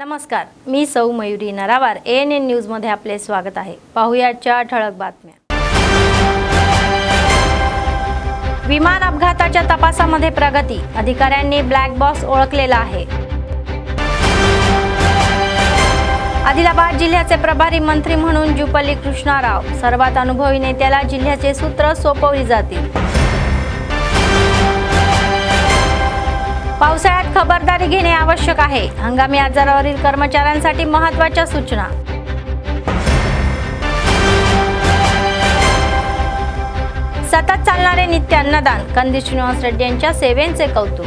नमस्कार, मी सौ Mayuri नरावार ANN news मध्ये आपले स्वागत आहे। पाहुयाच्या ठळक बातम्या। विमान अपघाताच्या तपासामध्ये प्रगती, अधिकाऱ्यांनी ब्लॅक बॉक्स ओळखलेला आहे। आदिलाबाद जिल्ह्याचे प्रभारी मंत्री म्हणून जुपल्ली कृष्णाराव, सर्वात अनुभवी नेत्याला जिल्ह्याचे सूत्र सोपवली जातील। पावसाळ्यात खबरदारी घेणे आवश्यक आहे, हंगामी आजारावरील कर्मचाऱ्यांसाठी महत्त्वाच्या सूचना। सतत चालणारे नित्य अन्नदान, कंदी श्रीनिवास रेड्डी यांच्या सेवेचे कौतुक।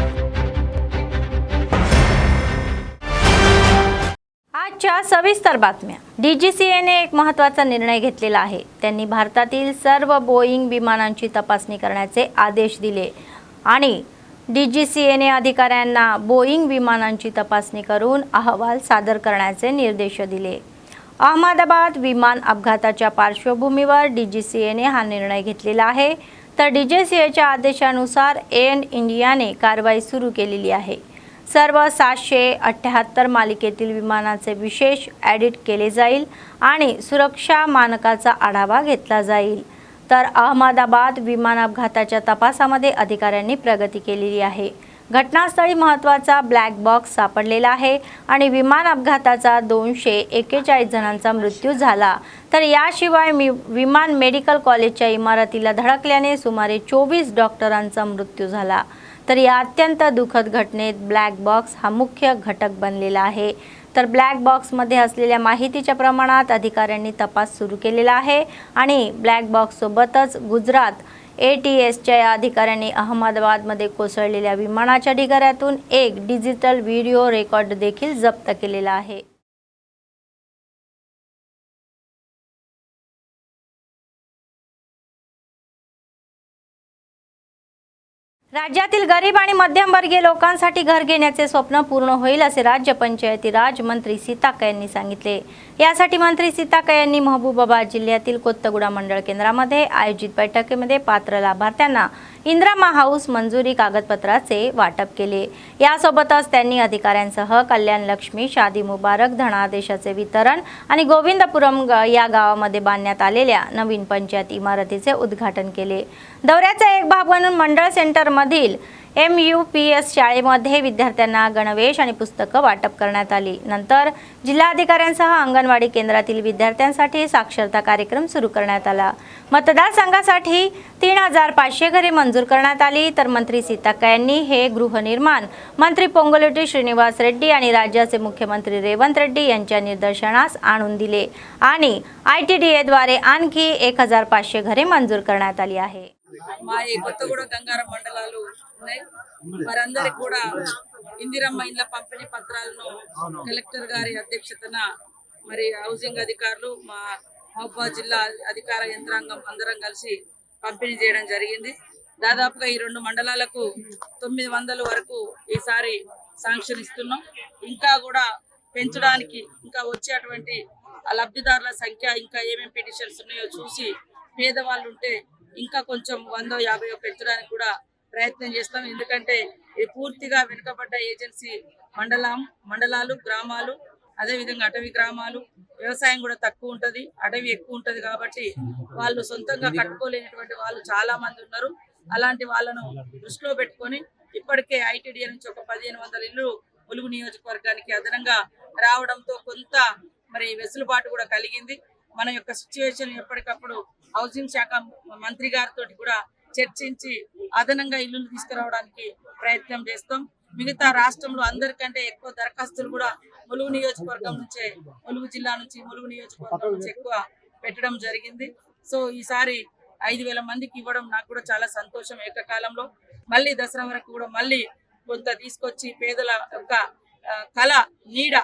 आजच्या सविस्तर बातम्या। DGCAने एक महत्त्वाचा निर्णय घेतलेला आहे। त्यांनी भारतातील सर्व बोईंग विमानांची तपासणी करण्याचे आदेश दिले आणि DGCAने अधिकाऱ्यांना बोईंग विमानांची तपासणी करून अहवाल सादर करण्याचे निर्देश दिले। अहमदाबाद विमान अपघाताच्या पार्श्वभूमीवर DGCAने हा निर्णय घेतलेला आहे। तर DGCAच्या आदेशानुसार एअर इंडियाने कारवाई सुरू केलेली आहे। सर्व 778 मालिकेतील विमानाचे विशेष ऑडिट केले जाईल आणि सुरक्षा मानकाचा आढावा घेतला जाईल। तर अहमदाबाद विमान अपघाताच्या तपासामध्ये अधिकाऱ्यांनी प्रगती केलेली आहे। घटनास्थळी महत्त्वाचा ब्लॅक बॉक्स सापडलेला आहे आणि विमान अपघाताचा 241 जणांचा मृत्यू झाला। तर याशिवाय विमान मेडिकल कॉलेजच्या इमारतीला धडकल्याने सुमारे 24 डॉक्टरांचा मृत्यू झाला। तर या अत्यंत दुःखद घटनेत ब्लॅक बॉक्स हा मुख्य घटक बनलेला आहे। तर ब्लॅक बॉक्समध्ये असलेल्या माहितीच्या प्रमाणात अधिकाऱ्यांनी तपास सुरू केलेला आहे आणि ब्लॅक बॉक्स सोबतच गुजरात ATSच्या या अधिकाऱ्यांनी अहमदाबादमध्ये कोसळलेल्या विमानाच्या ढिगाऱ्यातून एक डिजिटल व्हिडिओ रेकॉर्ड देखील जप्त केलेला आहे। राज्यातील गरीब आणि मध्यमवर्गीय लोकांसाठी घर घेण्याचे स्वप्न पूर्ण होईल असे राज्य पंचायती राज मंत्री सीताक्का यांनी सांगितले। यासाठी मंत्री सीताक्का यांनी महबूबाबाद जिल्ह्यातील कोत्तगुडा मंडळ केंद्रामध्ये आयोजित बैठकीमध्ये पात्र लाभार्थ्यांना इंदिरा हाऊस मंजुरी कागदपत्राचे वाटप केले। यासोबतच त्यांनी अधिकाऱ्यांसह कल्याण लक्ष्मी, शादी मुबारक धनादेशाचे वितरण आणि गोविंदपुरम या गावामध्ये बांधण्यात आलेल्या नवीन पंचायत इमारतीचे उद्घाटन केले। दौऱ्याचा एक भाग म्हणून मंडळ सेंटर मधील MUPS शाळेमध्ये विद्यार्थ्यांना गणवेश आणि पुस्तकं वाटप करण्यात आली। नंतर जिल्हाधिकाऱ्यांसह अंगणवाडी केंद्रातील विद्यार्थ्यांसाठी साक्षरता कार्यक्रम सुरू करण्यात आला। मतदारसंघासाठी 3500 घरे मंजूर करण्यात आली। तर मंत्री सीताक्का यांनी हे गृहनिर्माण मंत्री पोंगुलेटी श्रीनिवास रेड्डी आणि राज्याचे मुख्यमंत्री रेवंत रेड्डी यांच्या निदर्शनास आणून दिले आणि ITDA द्वारे आणखी 1500 घरे मंजूर करण्यात आली आहे। మా ఈ కొత్తగూడ గంగారం మండలాలు ఉన్నాయి। వారందరికీ కూడా ఇందిరమ్మ ఇండ్ల పంపిణీ పత్రాలను కలెక్టర్ గారి అధ్యక్షతన మరి హౌసింగ్ అధికారులు మా మహబూబాబాద్ జిల్లా అధికార యంత్రాంగం అందరం కలిసి పంపిణీ చేయడం జరిగింది। దాదాపుగా ఈ రెండు మండలాలకు 900 వరకు ఈసారి శాంక్షన్ ఇస్తున్నాం। ఇంకా కూడా పెంచడానికి ఇంకా వచ్చేటువంటి లబ్ధిదారుల సంఖ్య ఇంకా ఏమేం పిటిషన్స్ ఉన్నాయో చూసి పేదవాళ్ళు ఉంటే ఇంకా కొంచెం 150 పెంచడానికి కూడా ప్రయత్నం చేస్తాం। ఎందుకంటే ఇది పూర్తిగా వెనుకబడ్డ ఏజెన్సీ మండలాలు గ్రామాలు, అదే విధంగా అటవీ గ్రామాలు, వ్యవసాయం కూడా తక్కువ ఉంటది, అటవీ ఎక్కువ ఉంటది కాబట్టి వాళ్ళు సొంతంగా కట్టుకోలేనటువంటి వాళ్ళు చాలా మంది ఉన్నారు। అలాంటి వాళ్ళను దృష్టిలో పెట్టుకొని ఇప్పటికే ITDA నుంచి ఒక 1500 ఇల్లు ములుగు నియోజకవర్గానికి అదనంగా రావడంతో కొంత మరి వెసులుబాటు కూడా కలిగింది। మన యొక్క సిచ్యువేషన్ ఎప్పటికప్పుడు హౌసింగ్ శాఖ మంత్రి గారితో కూడా చర్చించి అదనంగా ఇల్లులు తీసుకురావడానికి ప్రయత్నం చేస్తాం। మిగతా రాష్ట్రంలో అందరికంటే ఎక్కువ దరఖాస్తులు కూడా ములుగు నియోజకవర్గం నుంచే, ములుగు జిల్లా నుంచి, ములుగు నియోజకవర్గం నుంచి ఎక్కువ పెట్టడం జరిగింది। సో ఈసారి 5000 మందికి ఇవ్వడం నాకు కూడా చాలా సంతోషం। ఏకకాలంలో మళ్ళీ దసరా వరకు కూడా మళ్ళీ కొంత తీసుకొచ్చి పేదల యొక్క కళ నీడ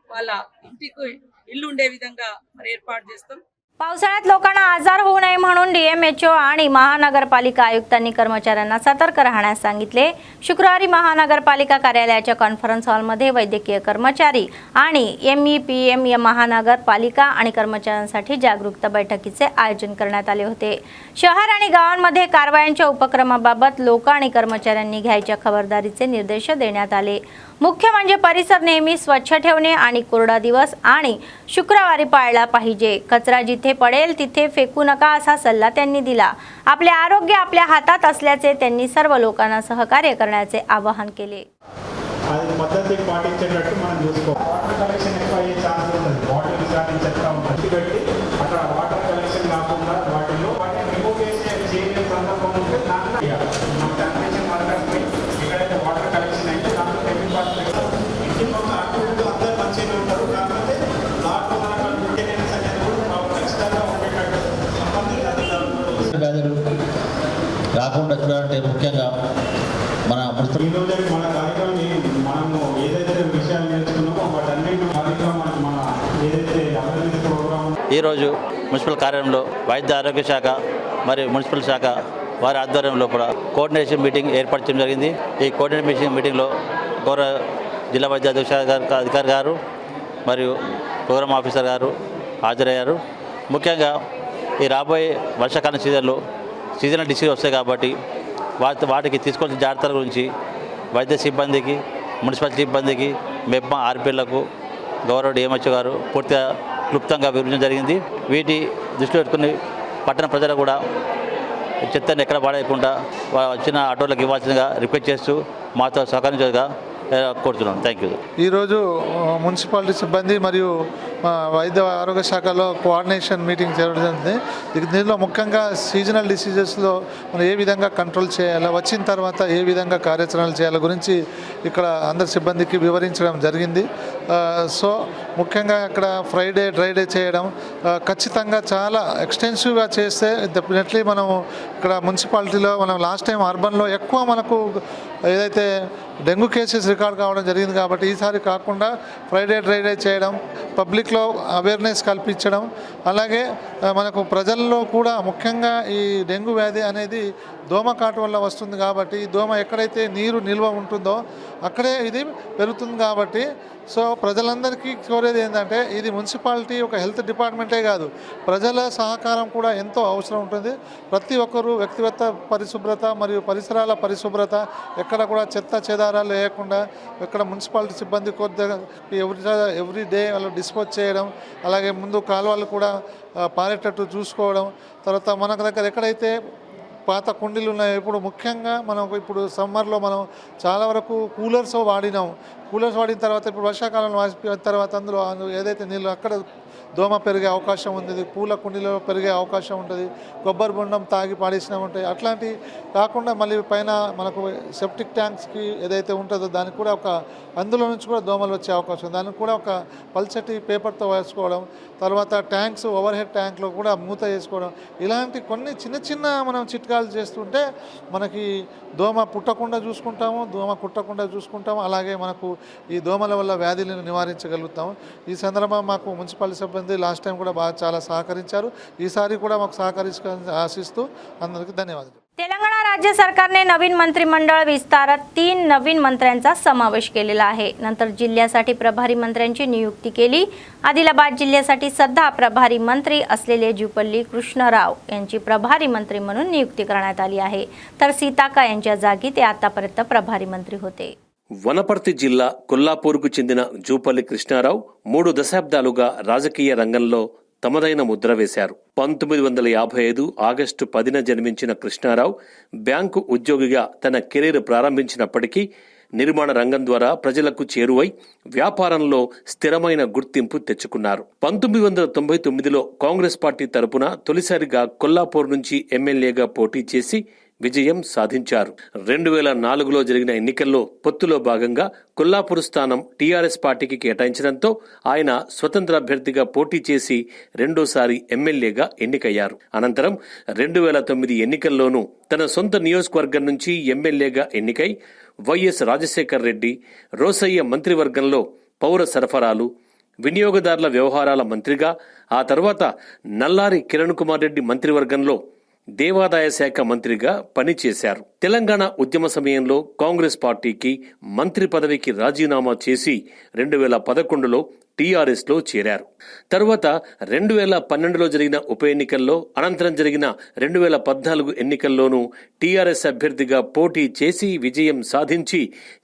వాళ్ళ ఇంటికి ఇల్లు ఉండే విధంగా మరి ఏర్పాటు చేస్తాం। पावसाळ्यात लोकांना आजार होऊ नये म्हणून DMHO आणि महानगरपालिका आयुक्तांनी कर्मचाऱ्यांना सतर्क राहण्यास सांगितले। शुक्रवारी महानगरपालिका कार्यालयाच्या कॉन्फरन्स हॉलमध्ये वैद्यकीय कर्मचारी आणि MEPM या महानगरपालिका आणि कर्मचाऱ्यांसाठी जागरूकता बैठकीचे आयोजन करण्यात आले होते। शहर आणि गावांमध्ये कारवायांच्या उपक्रमाबाबत लोक आणि कर्मचाऱ्यांनी घ्यायच्या खबरदारीचे निर्देश देण्यात आले। मुख्य म्हणजे परिसर नेहमी स्वच्छ ठेवणे आणि कोरडा दिवस आणि शुक्रवारी पाळला पाहिजे. कचरा जिथे पडेल तिथे फेकू नका असा सल्ला त्यांनी दिला. आपले आरोग्य आपल्या हातात असल्याचे त्यांनी सर्व लोकांना सहकार्य करण्याचे आवाहन केले. అది పద్ధతి పాటించేటట్టు మనం చూసుకోవాలి. వాటర్ కలెక్షన్ ఎక్కువ అయ్యే ఛాన్స్ ఉంటుంది. వాటర్ కానీ చెత్త ఉంటుంది పెట్టి అక్కడ వాటర్ కలెక్షన్ కాకుండా వాటిని రిమూవ్ చేసే చేయని సందర్భం ఉంటే దాంట్లో మన శానిటేషన్ వర్కర్స్ని ఎక్కడైతే వాటర్ కలెక్షన్ అయితే దాంట్లో కెమికల్ ఇంటి మొత్తం అక్కడ అందరూ మంచిగా ఉంటారు. కాకపోతే దాంట్లో మనకు మెయింటెనెన్స్ అనేది కూడా ఖచ్చితంగా ఉండేటట్టు సంబంధిత వ్యాధులు రాకుండా చూడాలంటే ముఖ్యంగా మన ఈ రోజు మన కార్యక్రమం మనము ఏదైతే విషయాలు నేర్చుకున్నామో వాటన్నిటి కార్యక్రమం మన ఏదైతే అవేర్నెస్ ప్రోగ్రామ్ ఈరోజు మున్సిపల్ కార్యాలయంలో వైద్య ఆరోగ్య శాఖ మరియు మున్సిపల్ శాఖ వారి ఆధ్వర్యంలో కూడా కోఆర్డినేషన్ మీటింగ్ ఏర్పాటు చేయడం జరిగింది. ఈ కోఆర్డినేషన్ మీటింగ్లో గౌరవ జిల్లా వైద్య అధికారి గారు మరియు ప్రోగ్రామ్ ఆఫీసర్ గారు హాజరయ్యారు. ముఖ్యంగా ఈ రాబోయే వర్షాకాలం సీజన్లో సీజనల్ డిసీజ్ వస్తాయి కాబట్టి వాటికి తీసుకోవాల్సిన జాగ్రత్తల గురించి వైద్య సిబ్బందికి, మున్సిపల్ సిబ్బందికి, మెప్మా ఆర్పీలకు గౌరవ డిఎంహెచ్ఓ గారు పూర్తిగా క్లుప్తంగా వివరించడం జరిగింది. వీటి దృష్టిలో పెట్టుకుని పట్టణ ప్రజలు కూడా చెత్తని ఎక్కడ పడేయకుండా వచ్చిన ఆటోలకు ఇవ్వాల్సిందిగా రిక్వెస్ట్ చేస్తూ మాతో సహకరించేదిగా కోరుతున్నాం. Thank you. ఈరోజు మున్సిపాలిటీ సిబ్బంది మరియు వైద్య ఆరోగ్య శాఖలో కోఆర్డినేషన్ మీటింగ్ జరుగుతుంది. దీనిలో ముఖ్యంగా సీజనల్ డిసీజెస్లో మనం ఏ విధంగా కంట్రోల్ చేయాలో, వచ్చిన తర్వాత ఏ విధంగా కార్యాచరణలు చేయాలో గురించి ఇక్కడ అందరి సిబ్బందికి వివరించడం జరిగింది. సో ముఖ్యంగా ఇక్కడ ఫ్రైడే డ్రై డే చేయడం ఖచ్చితంగా చాలా ఎక్స్టెన్సివ్గా చేస్తే డెఫినెట్లీ మనం ఇక్కడ మున్సిపాలిటీలో మనం లాస్ట్ టైం అర్బన్లో ఎక్కువ మనకు ఏదైతే డెంగ్యూ కేసెస్ రికార్డ్ కావడం జరిగింది కాబట్టి ఈసారి కాకుండా ఫ్రైడే డ్రై డే చేయడం, పబ్లిక్లో అవేర్నెస్ కల్పించడం, అలాగే మనకు ప్రజల్లో కూడా ముఖ్యంగా ఈ డెంగ్యూ వ్యాధి అనేది దోమకాటు వల్ల వస్తుంది కాబట్టి ఈ దోమ ఎక్కడైతే నీరు నిల్వ ఉంటుందో అక్కడే ఇది పెరుగుతుంది కాబట్టి సో ప్రజలందరికీ కోరేది ఏంటంటే ఇది మున్సిపాలిటీ ఒక హెల్త్ డిపార్ట్మెంటే కాదు, ప్రజల సహకారం కూడా ఎంతో అవసరం ఉంటుంది. ప్రతి ఒక్కరూ వ్యక్తిగత పరిశుభ్రత మరియు పరిసరాల పరిశుభ్రత, ఎక్కడ కూడా చెత్త చెదారాలు వేయకుండా ఇక్కడ మున్సిపాలిటీ సిబ్బంది కొద్దిగా ఎవ్రీ డే వాళ్ళు డిస్పోజ్ చేయడం, అలాగే ముందు కాలువలు కూడా పారేటట్టు చూసుకోవడం. తర్వాత మనకు దగ్గర ఎక్కడైతే పాత కుండీలు ఉన్నాయి, ఇప్పుడు ముఖ్యంగా మనం ఇప్పుడు సమ్మర్లో మనం చాలా వరకు కూలర్స్ వాడినాం. కూలర్స్ వాడిన తర్వాత ఇప్పుడు వర్షాకాలంలో వాడిన తర్వాత అందులో ఏదైతే నీళ్ళు అక్కడ దోమ పెరిగే అవకాశం ఉంది, పూల కుండీలో పెరిగే అవకాశం ఉంటుంది, కొబ్బరి బొండం తాగి పాడేసినవి ఉంటాయి. అట్లాంటివి కాకుండా మళ్ళీ పైన మనకు సెప్టిక్ ట్యాంక్స్కి ఏదైతే ఉంటుందో దానికి కూడా ఒక అందులో నుంచి కూడా దోమలు వచ్చే అవకాశం ఉంది. దానికి కూడా ఒక పల్చటి పేపర్తో వేసుకోవడం, తర్వాత ట్యాంక్స్ ఓవర్ హెడ్ ట్యాంక్లో కూడా మూత వేసుకోవడం, ఇలాంటి కొన్ని చిన్న చిన్న మనం చిట్కాలు చేస్తుంటే మనకి దోమ పుట్టకుండా చూసుకుంటాము, అలాగే మనకు ఈ దోమల వల్ల వ్యాధులను నివారించగలుగుతాము. ఈ సందర్భంగా మాకు మున్సిపల్ సిబ్బంది లాస్ట్ టైం కూడా చాలా సహకరించారు. ఈసారి కూడా మాకు సహకరించాలని आशिस्तू అందరికీ ధన్యవాదాలు. तेलंगणा राज्य सरकारने नवीन मंत्रिमंडळ विस्तारात 3 नवीन मंत्र्यांचा समावेश केलेला आहे. नंतर जिल्ह्यासाठी प्रभारी मंत्र्यांची नियुक्ती केली. आदिलाबाद जिल्ह्यासाठी सध्या प्रभारी मंत्री असलेले जुपल्ली कृष्णराव यांची प्रभारी मंत्री म्हणून नियुक्ती करण्यात आली आहे. तर सीताका यांच्या जागी ते आतापर्यंत प्रभारी मंत्री होते. వనపర్తి జిల్లా కొల్లాపూర్కు చెందిన జూపల్లి కృష్ణారావు 3 దశాబ్దాలుగా రాజకీయ రంగంలో తమదైన ముద్ర వేశారు. 1955 ఆగస్టు 10న జన్మించిన కృష్ణారావు బ్యాంకు ఉద్యోగిగా తన కెరీర్ ప్రారంభించినప్పటికీ నిర్మాణ రంగం ద్వారా ప్రజలకు చేరువై వ్యాపారంలో స్థిరమైన గుర్తింపు తెచ్చుకున్నారు. 1999లో కాంగ్రెస్ పార్టీ తరపున తొలిసారిగా కొల్లాపూర్ నుంచి ఎమ్మెల్యేగా పోటీ చేసి విజయం సాధించారు. 2004లో జరిగిన ఎన్నికల్లో పొత్తులో భాగంగా కొల్లాపూర్ స్థానం టీఆర్ఎస్ పార్టీకి కేటాయించడంతో ఆయన స్వతంత్ర అభ్యర్థిగా పోటీ చేసి రెండోసారి ఎమ్మెల్యేగా ఎన్నికయ్యారు. అనంతరం 2009 ఎన్నికల్లోనూ తన సొంత నియోజకవర్గం నుంచి ఎమ్మెల్యేగా ఎన్నికై వైఎస్ రాజశేఖర్ రెడ్డి, రోసయ్య మంత్రివర్గంలో పౌర సరఫరాలు, వినియోగదారుల వ్యవహారాల మంత్రిగా, ఆ తర్వాత నల్లారి కిరణ్ కుమార్ రెడ్డి మంత్రివర్గంలో దేవాదాయ శాఖ మంత్రిగా పనిచేశారు. తెలంగాణ ఉద్యమ సమయంలో కాంగ్రెస్ పార్టీకి మంత్రి పదవికి రాజీనామా చేసి 2011లో టీఆర్ఎస్లో చేరారు. తరువాత 2012లో జరిగిన ఉప ఎన్నికల్లో, అనంతరం జరిగిన 2014 ఎన్నికల్లోనూ టీఆర్ఎస్ అభ్యర్థిగా పోటీ చేసి విజయం సాధించి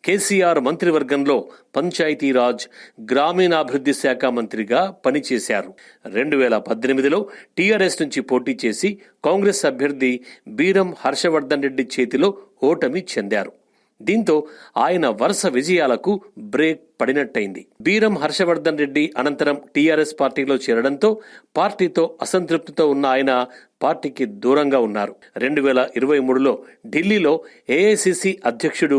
కేసీఆర్ మంత్రివర్గంలో పంచాయతీరాజ్, గ్రామీణాభివృద్ధి శాఖ మంత్రిగా పనిచేశారు. 2018లో టీఆర్ఎస్ నుంచి పోటీ చేసి కాంగ్రెస్ అభ్యర్థి బీరం హర్షవర్ధన్ రెడ్డి చేతిలో ఓటమి చెందారు. దీంతో ఆయన వరుస విజయాలకు బ్రేక్ పడినట్టయింది. బీరం హర్షవర్ధన్ రెడ్డి అనంతరం టీఆర్ఎస్ పార్టీలో చేరడంతో పార్టీతో అసంతృప్తితో ఉన్న ఆయన పార్టీకి దూరంగా ఉన్నారు. 2023లో ఢిల్లీలో ఏఐసిసి అధ్యక్షుడు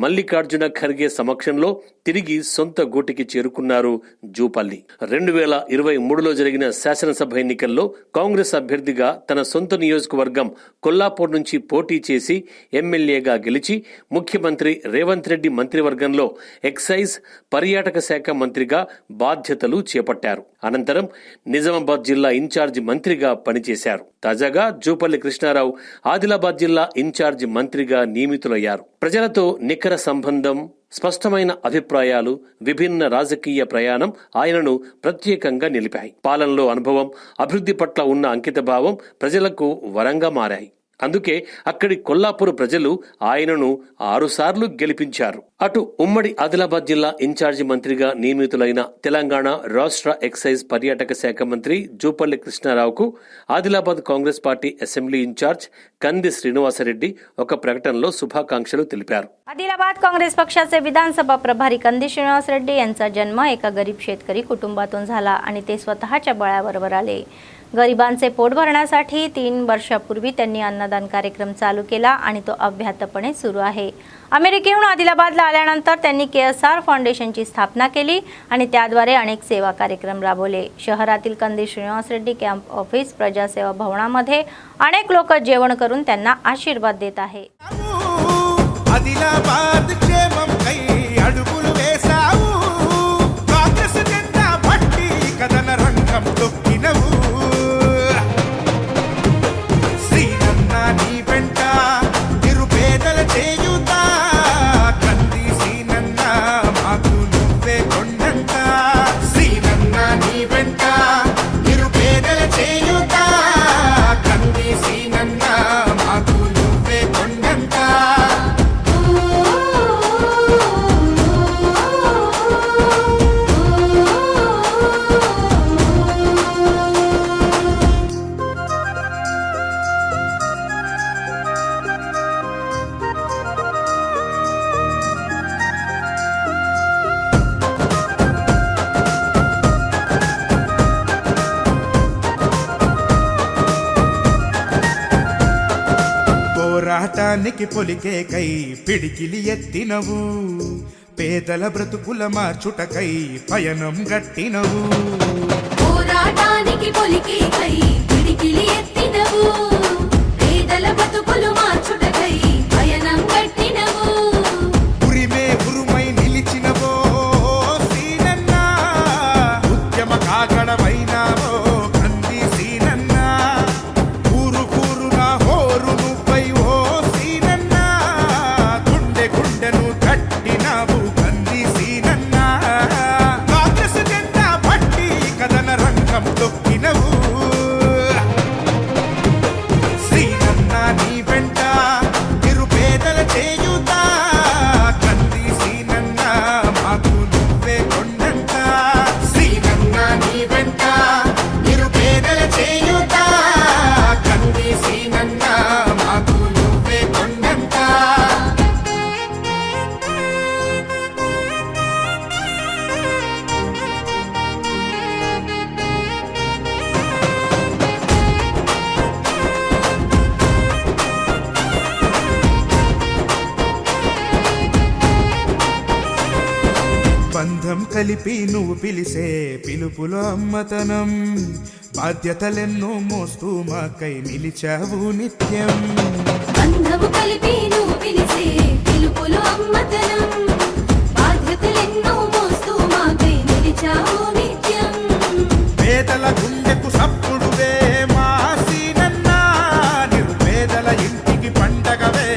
మల్లికార్జున ఖర్గే సమక్షంలో తిరిగి సొంత గూటికి చేరుకున్నారు జూపల్లి. 2023లో జరిగిన శాసనసభ ఎన్నికల్లో కాంగ్రెస్ అభ్యర్థిగా తన సొంత నియోజకవర్గం కొల్లాపూర్ నుంచి పోటీ చేసి ఎమ్మెల్యేగా గెలిచి ముఖ్యమంత్రి రేవంత్ రెడ్డి మంత్రివర్గంలో ఎక్సైజ్, పర్యాటక శాఖ మంత్రిగా బాధ్యతలు చేపట్టారు. అనంతరం నిజామాబాద్ జిల్లా ఇన్ఛార్జి మంత్రిగా పనిచేశారు. తాజాగా జూపల్లి కృష్ణారావు ఆదిలాబాద్ జిల్లా ఇన్ఛార్జి మంత్రిగా నియమితులయ్యారు. ప్రజలతో నికర సంబంధం, స్పష్టమైన అభిప్రాయాలు, విభిన్న రాజకీయ ప్రయాణం ఆయనను ప్రత్యేకంగా నిలిపాయి. పాలనలో అనుభవం, అభివృద్ధి పట్ల ఉన్న అంకితభావం ప్రజలకు వరంగా మారాయి. అందుకే అక్కడి కొల్లాపూర్ ప్రజలు ఆయనను 6 సార్లు గెలిపించారు. అటు ఉమ్మడి ఆదిలాబాద్ జిల్లా ఇన్ఛార్జి మంత్రిగా నియమితులైన తెలంగాణ రాష్ట్ర ఎక్సైజ్, పర్యాటక శాఖ మంత్రి జూపల్లి కృష్ణారావుకు Adilabad Congress party assembly in-charge Kandi Srinivasa Reddy ఒక प्रकटनలో శుభాకాంక్షలు తెలిపారు. आदिलाबाद काँग्रेस पक्षाचे विधानसभा प्रभारी कंदी श्रीनिवास रेड्डी यांचा जन्म एका गरीब शेतकरी कुटुंबातून झाला आणि ते स्वतःच्या बळावर आले. गरिबांचे पोट भरण्यासाठी 3 वर्षापूर्वी त्यांनी अन्नदान कार्यक्रम चालू केला आणि तो अव्याहतपणे सुरू आहे. अमेरिकेहून आदिलाबादला आल्यानंतर त्यांनी KSR फाउंडेशनची स्थापना केली आणि त्याद्वारे अनेक सेवा कार्यक्रम राबवले. शहरातील कंदी श्रीनिवास रेड्डी कॅम्प ऑफिस, प्रजासेवा भवनामध्ये अनेक लोक जेवण करून त्यांना आशीर्वाद देत आहे. ఆదిలాబాద్ క్షేమం కై అడుగులు వేసావు, కాంగ్రెస్ జెండా పట్టి కదన రంగం తొక్కినవు. శ్రీనన్న నీ వెంట నిరుపేదల చేయుతా, కంది శ్రీనన్న మాకు నువ్వే కొండంట. శ్రీనన్న నీ వెంట నిరుపేదల చేయుతా, కంది శ్రీనన్న మాకు నువ్వే కొండంట. పోరాటానికి పొలికేకై పిడికిలి ఎత్తినవు, పేదల బ్రతుకుల మార్చుటకై పయనం గట్టినవు. పోరాటానికి పొలికేకై పిడికిలి ఎత్తినవు, పేదల బ్రతుకులు మార్చుటకై పయనం గట్టినవు. ఉరిమే ఉరుమై నిలిచినవో సీనన్న, ఉద్యమ కాగడమైనావో కంది సీనన్న. ఊరు ఊరున హోరు నువ్వై ఓ సీనన్న, గుండె గుండెను కట్టినావు కంది సీనన్న. కాంగ్రెస్ జెండా పట్టి కదన రంగం తొక్కినవు. శ్రీనన్న నీ వెంట నిరుపేదల చేయుతా, కంది శ్రీనన్న మాకు నువ్వే కొండంట. శ్రీనన్న నీ వెంట నిరుపేదల చేయుతా, కంది శ్రీనన్న మాకు నువ్వే కొండంట. బంధం కలిపి నువ్వు పిలిసే పిలుపులో అమ్మతనం, బాధ్యతలెన్నో మోస్తూ మాకై నిలిచావు నిత్యం. బంధము కలిపి నువ్వు పిలిచే పిలుపులో అమ్మతనం, బాధ్యతలెన్నో మోస్తూ మాకై నిలిచావు నిత్యం. పేదల గుండెకు సప్పుడువే మా సీనన్న, నిరుపేదల ఇంటికి పండగవే.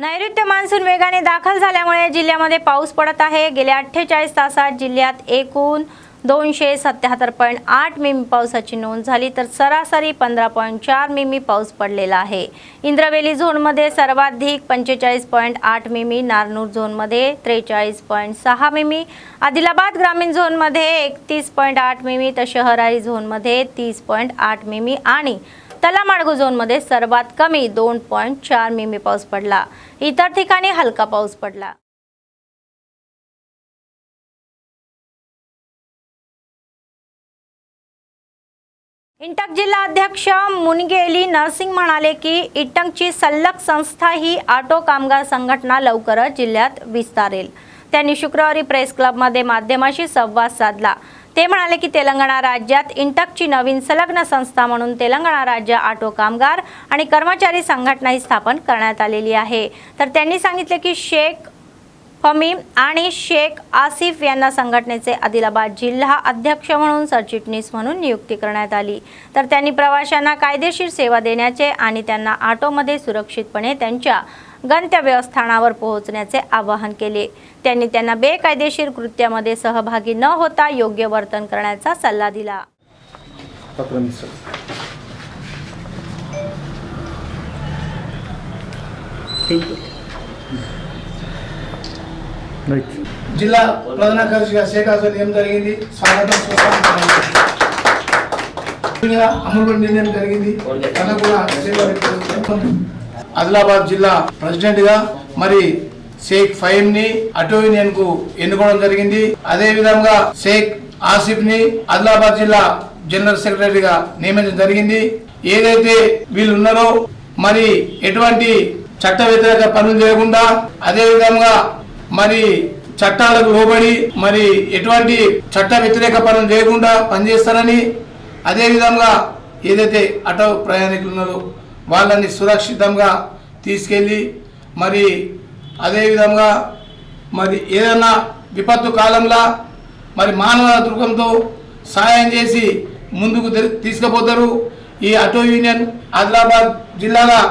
नैऋत्य मान्सून वेगाने दाखल झाल्यामुळे जिल्ह्यामध्ये पाऊस पडत आहे. गेल्या 48 तासात जिल्ह्यात एकूण 277.8 मिमी पावसाची नोंद झाली तर सरासरी 15.4 मिमी पाऊस पडलेला आहे. इंद्रवेली झोनमध्ये सर्वाधिक 45.8 मिमी, नारनूर झोनमध्ये 43.6 मिमी, आदिलाबाद ग्रामीण झोनमध्ये 31.8 मिमी तर शहराई झोनमध्ये 30.8 मिमी आणि तलामाडगू झोनमध्ये सर्वात कमी 2.4 मिमी पाऊस पडला. इतर ठिकाणी हलका पाऊस पडला. इंटक जिल्हा अध्यक्ष मुनगेली नरसिंग म्हणाले की इंटकची सल्लग संस्था ही ऑटो कामगार संघटना लवकरच जिल्ह्यात विस्तारेल. त्यांनी शुक्रवारी प्रेस क्लबमध्ये माध्यमाशी संवाद साधला. ते म्हणाले की तेलंगणा राज्यात इंटकची नवीन संलग्न संस्था म्हणून तेलंगणा राज्य ऑटो कामगार आणि कर्मचारी संघटना ही स्थापन करण्यात आलेली आहे. तर त्यांनी सांगितले की शेख फमीम आणि शेख आसिफ यांना संघटनेचे आदिलाबाद जिल्हा अध्यक्ष म्हणून सरचिटणीस म्हणून नियुक्ती करण्यात आली. तर त्यांनी प्रवाशांना कायदेशीर सेवा देण्याचे आणि त्यांना ऑटोमध्ये सुरक्षितपणे त्यांच्या गंतव्यस्थानावर पोहोचण्याचे आवाहन केले. त्यांनी त्यांना बेकायदेशीर कृत्यामध्ये सहभागी न होता योग्य वर्तन करण्याचा सल्ला दिला. జిల్లా ప్రధాన కార్యదర్శిగా షేక్ ఆజం నియమం జరిగింది. స్వాగతం అమలు నిర్ణయం జరిగింది. తనకు కూడా ఆదిలాబాద్ జిల్లా ప్రెసిడెంట్ గా మరి షేక్ ఫహీమ్ ని ఆటో యూనియన్ కు ఎన్నుకోవడం జరిగింది. అదే విధంగా షేక్ ఆసిఫ్ ని ఆదిలాబాద్ జిల్లా జనరల్ సెక్రటరీగా నియమించడం జరిగింది. ఏదైతే వీళ్ళు ఉన్నారో మరి ఎటువంటి చట్ట వ్యతిరేక పనులు చేయకుండా అదే విధంగా మరి చట్టాలకు లోబడి మరి ఎటువంటి చట్ట వ్యతిరేక పనులు చేయకుండా పనిచేస్తారని, అదే విధంగా ఏదైతే ఆటో ప్రయాణికులు ఉన్నారో వాళ్ళని సురక్షితంగా తీసుకెళ్ళి మరి అదే విధంగా మరి ఏదైనా విపత్తు కాలంలో మరి మానవ దృక్పథంతో సహాయం చేసి ముందుకు తీసుకుపోతారు. ఈ ఆటో యూనియన్ ఆదిలాబాద్ జిల్లాలో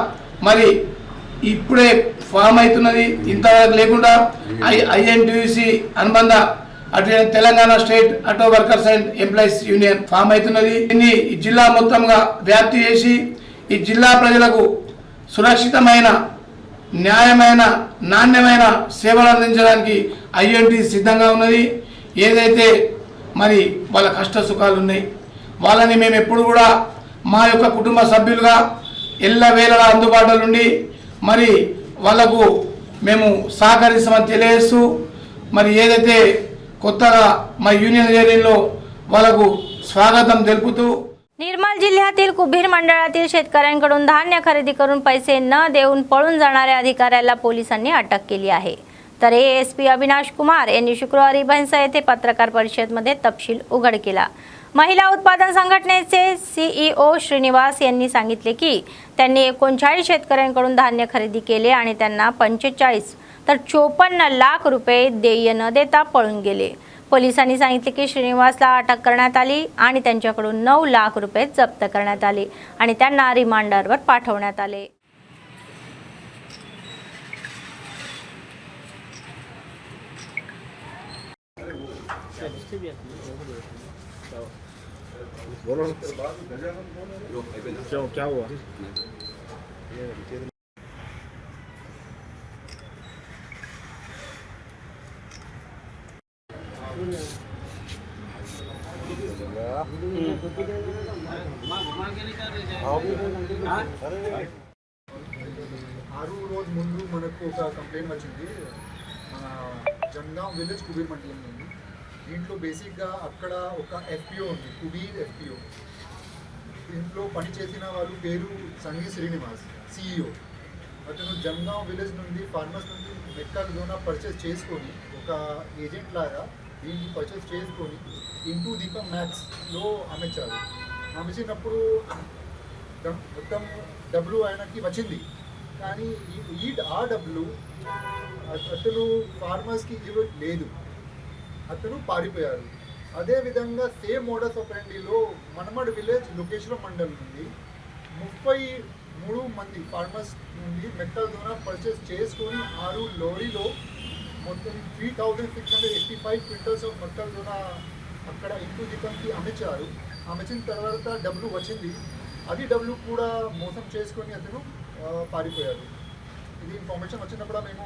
మరి ఇప్పుడే ఫామ్ అవుతున్నది. ఇంతవరకు లేకుండా ఐఎన్టీయూసీ అనుబంధ అటు Telangana state auto workers and employees union form అవుతున్నది. దీన్ని జిల్లా మొత్తంగా వ్యాప్తి చేసి ఈ జిల్లా ప్రజలకు సురక్షితమైన, న్యాయమైన, నాణ్యమైన సేవలు అందించడానికి ఐఎన్టీ సిద్ధంగా ఉన్నది. ఏదైతే మరి వాళ్ళ కష్ట సుఖాలు ఉన్నాయి వాళ్ళని మేము ఎప్పుడు కూడా మా యొక్క కుటుంబ సభ్యులుగా ఎల్లవేళలా అందుబాటులో ఉండి మరి వాళ్ళకు మేము సహకరిస్తామని తెలియజేస్తూ మరి ఏదైతే కొత్తగా మా यूनियन ఏరియాలో వాళ్ళకు स्वागतम తెలుపుతూ निर्मल जिल्ह्यातील कुबीर मंडळातील शेतकऱ्यांकडून धान्य खरेदी करून पैसे न देऊन पळून जाणाऱ्या अधिकाऱ्याला पोलिसांनी अटक केली आहे. तर एएसपी अविनाश कुमार यांनी शुक्रवारी भैंसा येथे पत्रकार परिषदेमध्ये तपशील उघड केला. महिला उत्पादन संघटनेचे सीईओ श्रीनिवास यांनी सांगितले की त्यांनी 39 शेतकऱ्यांकडून धान्य खरेदी केले आणि त्यांना 45 तर 54 लाख रुपये देय न देता पळून गेले. पोलिसांनी सांगितले की श्रीनिवासला अटक करण्यात आली आणि त्यांच्याकडून 9 लाख रुपये जप्त करण्यात आले आणि त्यांना रिमांडरवर पाठवण्यात आले. क्या हुआ? రోజు ముందు మనకు ఒక కంప్లైంట్ వచ్చింది. మన జంగాం విలేజ్ కుబీర్ మండలం నుండి. దీంట్లో బేసిక్గా అక్కడ ఒక ఎఫ్పిఓ ఉంది, కుబీర్ ఎఫ్పిఓ. దీంట్లో పనిచేసిన వాళ్ళు పేరు సంగీ శ్రీనివాస్, సిఇఓ. అతను జంగాం విలేజ్ నుండి ఫార్మర్స్ నుండి మెక్కల్లోన పర్చేస్ చేసుకొని ఒక ఏజెంట్ లాగా దీన్ని పర్చేస్ చేసుకొని ఇంటూ దీపం మ్యాక్స్లో అమ్మేశారు. అమ్మేసినప్పుడు మొత్తం డబ్బులు ఆయనకి వచ్చింది. కానీ ఆ డబ్బులు అతను ఫార్మర్స్కి ఇవ్వలేదు, అతను పారిపోయారు. అదేవిధంగా సేమ్ మోడస్ ఆపరెండిలో మనమడ్ విలేజ్ లోకేశ్వరం మండలం నుండి 33 మంది ఫార్మర్స్ నుండి మెట్టల్ ద్వారా పర్చేస్ చేసుకొని 6 లారీలో మొత్తం 3685 క్వింటల్స్ ఆఫ్ మెట్టల్ ద్వారా అక్కడ ఇంటూ దీపంకి అమ్మించారు. అమ్మించిన తర్వాత డబ్బులు వచ్చింది, అది డబ్బులు కూడా మోసం చేసుకొని అతను పారిపోయారు. ఇది ఇన్ఫర్మేషన్ వచ్చినప్పుడు మేము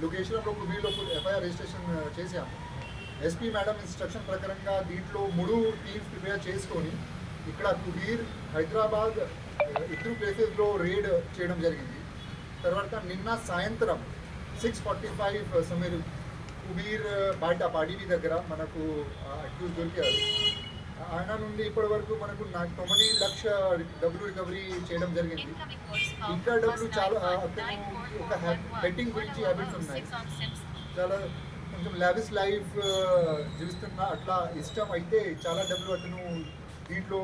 లొకేషన్లో కుబీర్లో ఎఫ్ఐఆర్ రిజిస్ట్రేషన్ చేశాము. ఎస్పీ మేడం ఇన్స్ట్రక్షన్ ప్రకారంగా దీంట్లో 3 టీమ్స్ ప్రిపేర్ చేసుకొని ఇక్కడ కుబీర్, హైదరాబాద్ ఇద్దరు ప్లేసెస్లో రేడ్ చేయడం జరిగింది. తర్వాత నిన్న సాయంత్రం 6:45 సమయం కుబీర్ బయట పాడీవి దగ్గర మనకు అక్యూజ్ దొరికారు. ఆయన నుండి ఇప్పటి వరకు మనకు 9 లక్షల డబ్బులు రికవరీ చేయడం జరిగింది. ఇంకా డబ్బులు చాలా అతను ఒక బెట్టింగ్ గురించి హ్యాబిట్స్ ఉన్నాయి, చాలా కొంచెం లావిష్ లైఫ్ జీవిస్తున్నా, అట్లా ఇష్టం అయితే చాలా డబ్బులు అతను దీంట్లో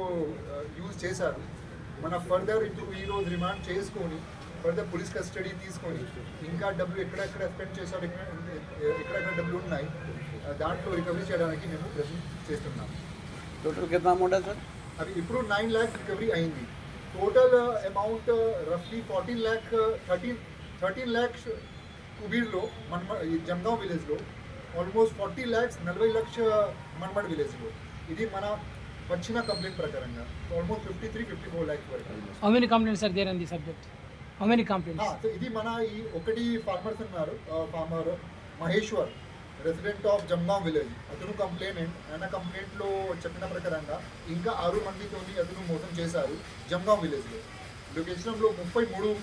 యూజ్ చేశారు. మన ఫర్దర్ ఈరోజు రిమాండ్ చేసుకొని ఫర్దర్ పోలీస్ కస్టడీ తీసుకొని ఇంకా డబ్బులు ఎక్కడెక్కడ స్పెండ్ చేశారు, ఎక్కడెక్కడ డబ్బులు ఉన్నాయి దాంట్లో రికవరీ చేయడానికి మేము ప్రయత్నం చేస్తున్నాం. టోటల్ కిतना అమౌంట్ है सर? अभी ఇప్పుడు 9 लाख रिकवरी అయింది. టోటల్ అమౌంట్ రఫ్లీ 13 लाख కుబీర్లో జంగాం విలేజ్లో, ఆల్మోస్ట్ 40 lakhs 40 లక్షల మన్మడ్ విలేజ్లో. ఇది మన వచ్చిన కంప్లైంట్ ప్రకారంగా ఆల్మోస్ట్ 53-54 lakhs వరకు. How many complaints are there on the subject? How many complaints? ఇది మన ఈ ఒకటి ఫార్మర్స్ ఉన్నారు, farmer Maheshwar, resident of Jangaon village, అతను కంప్లైంట్. ఆయన కంప్లైంట్లో చెప్పిన ప్రకారంగా ఇంకా 6 మందితోని అతను మోసం చేశారు జంగాం విలేజ్లో. లొకేషన్లో 32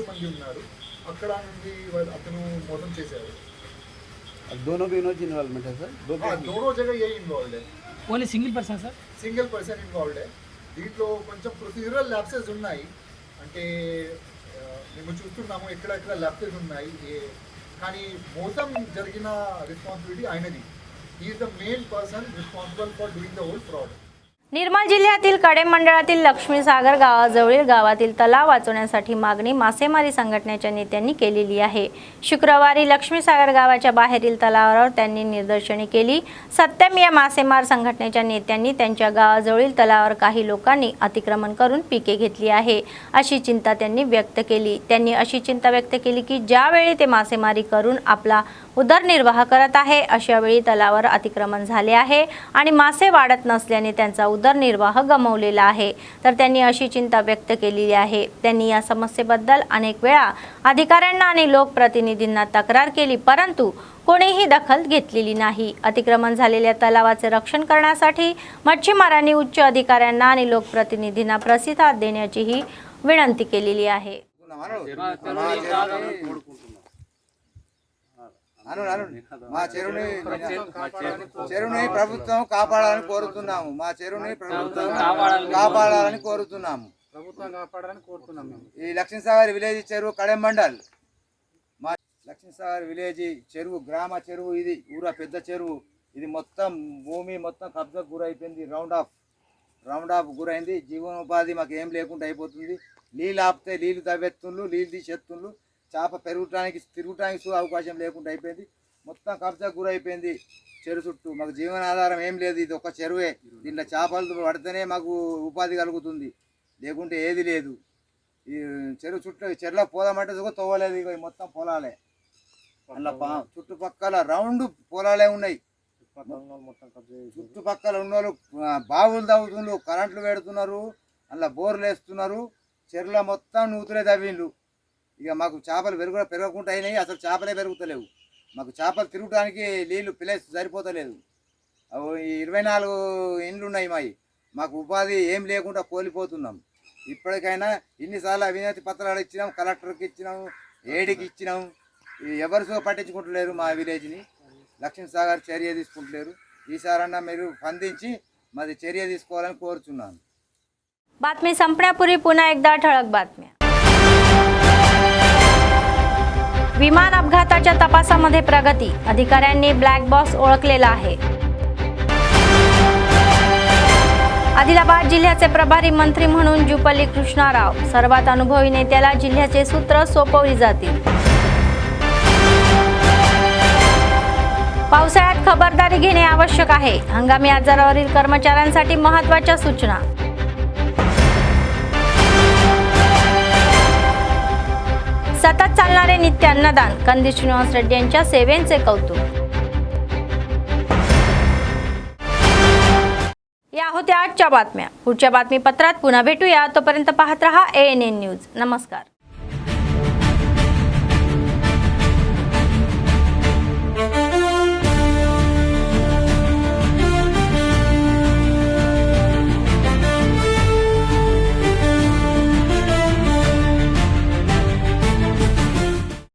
మంది ఉన్నారు, అక్కడ నుండి అతను మోసం చేశారు. दोनों भी इन्वॉल्वमेंट है सर? दोनों जगह ये इन्वॉल्व है. Only single person, sir? Single person involved. దీంట్లో కొంచెం ప్రొసీజరల్ ల్యాప్సెస్ ఉన్నాయి, అంటే మేము చూస్తున్నాము ఎక్కడెక్కడ ల్యాప్సెస్ ఉన్నాయి, కానీ మోసం జరిగిన రెస్పాన్సిबिलिटी ఆయనది. He is the main person responsible for doing the whole fraud. Nirmal जिल्ह्यातील कडेम मंडळातील लक्ष्मीसागर गावाजवळील गावातील तलाव वाचवण्यासाठी मागणी मासेमारी संघटनेच्या नेत्यांनी केलेली आहे. शुक्रवारी लक्ष्मीसागर गावाच्या बाहेरील तलावावर त्यांनी निदर्शने केली. सत्यम या मासेमार संघटनेच्या नेत्यांनी त्यांच्या गावाजवळील तलावावर काही लोकांनी अतिक्रमण करून पिके घेतली आहे अशी चिंता त्यांनी व्यक्त केली. त्यांनी अशी चिंता व्यक्त केली की ज्यावेळी ते मासेमारी करून आपला उदरनिर्वाह करत आहे अशा वेळी तलावावर अतिक्रमण झाले आहे आणि मासे वाढत नसल्याने त्यांचा उदरनिर्वाह गमावलेला आहे. तर त्यांनी अशी चिंता व्यक्त केलेली आहे. त्यांनी या समस्येबद्दल अनेक वेळा अधिकाऱ्यांना आणि लोकप्रतिनिधींना तक्रार केली, परंतु कोणीही दखल घेतलेली नाही. अतिक्रमण झालेल्या तलावाचे रक्षण करण्यासाठी मच्छीमारांनी उच्च अधिकाऱ्यांना आणि लोकप्रतिनिधींना प्रतिसाद देण्याचीही विनंती केलेली आहे. మా చెరువుని ప్రభుత్వం కాపాడాలని కోరుతున్నాము. మా చెరువుని ప్రభుత్వం కాపాడాలని కోరుతున్నాము. ఈ లక్ష్మీసాగర్ విలేజ్ చెరువు కడెం మండల్, మా లక్ష్మీసాగర్ విలేజ్ చెరువు గ్రామ చెరువు, ఇది ఊర పెద్ద చెరువు. ఇది మొత్తం భూమి మొత్తం కబ్జాకు గురైపోయింది, రౌండ్ ఆఫ్ గురైంది. జీవనోపాధి మాకు ఏం లేకుండా అయిపోతుంది. నీళ్ళు ఆపితే నీళ్ళు తవ్వెత్తుండ్రు, నీళ్ళు తీసేస్తుండ్రు, చేప తిరగటానికి అవకాశం లేకుండా అయిపోయింది. మొత్తం కబ్జా గురైపోయింది చెరువు చుట్టూ. మాకు జీవనాధారం ఏం లేదు, ఇది ఒక చెరువే. దీంట్లో చేపలు పడితేనే మాకు ఉపాధి కలుగుతుంది, లేకుంటే ఏది లేదు. ఈ చెరువు చుట్టూ చెరువులో పోదామంటే తవ్వలేదు. ఇక మొత్తం పొలాలే, అలా చుట్టుపక్కల రౌండ్ పొలాలే ఉన్నాయి. చుట్టుపక్కల ఉన్న వాళ్ళు బావులు తవ్వుతున్నారు, కరెంట్లు పెడుతున్నారు, అలా బోర్లు వేస్తున్నారు. చెరువులో మొత్తం నూతులే తవ్విండ్రు. ఇక మాకు చేపలు పెరగకుండా అయినాయి, అసలు చేపలే పెరుగుతలేవు. మాకు చేపలు తిరగడానికి నీళ్ళు ప్లేస్ సరిపోతలేదు. 24 ఇండ్లు ఉన్నాయి మావి. మాకు ఉపాధి ఏం లేకుండా కోల్పోతున్నాం. ఇప్పటికైనా ఇన్నిసార్లు అవినీతి పత్రాలు ఇచ్చినాం, కలెక్టర్కి ఇచ్చినాము, ఏడీకి ఇచ్చినాము, ఎవరు పట్టించుకుంటలేరు. మా విలేజ్ని లక్ష్మీసాగర్ చర్య తీసుకుంటలేరు. ఈసారన్నా మీరు స్పందించి మాది చర్య తీసుకోవాలని కోరుచున్నాను. बातमी संपण्यापूर्वी पुन्हा एकदा ठळक बातम्या. विमान अपघाताच्या तपासामध्ये प्रगती, अधिकाऱ्यांनी ब्लॅक बॉक्स ओळखलेला आहे. आदिलाबाद जिल्ह्याचे प्रभारी मंत्री म्हणून जुपल्ली कृष्णाराव, सर्वात अनुभवी नेत्याला जिल्ह्याचे सूत्र सोपवली जातील. पावसाळ्यात खबरदारी घेणे आवश्यक आहे, हंगामी आजारावरील कर्मचाऱ्यांसाठी महत्त्वाच्या सूचना. सतत चालणारे नित्य अन्नदान, कंदी श्रीनिवास रेड्डी यांच्या सेवेचे कौतुक. या होत्या आजच्या बातम्या. पुढच्या बातमीपत्रात पुन्हा भेटूया. तोपर्यंत पाहत रहा ANN न्यूज. नमस्कार.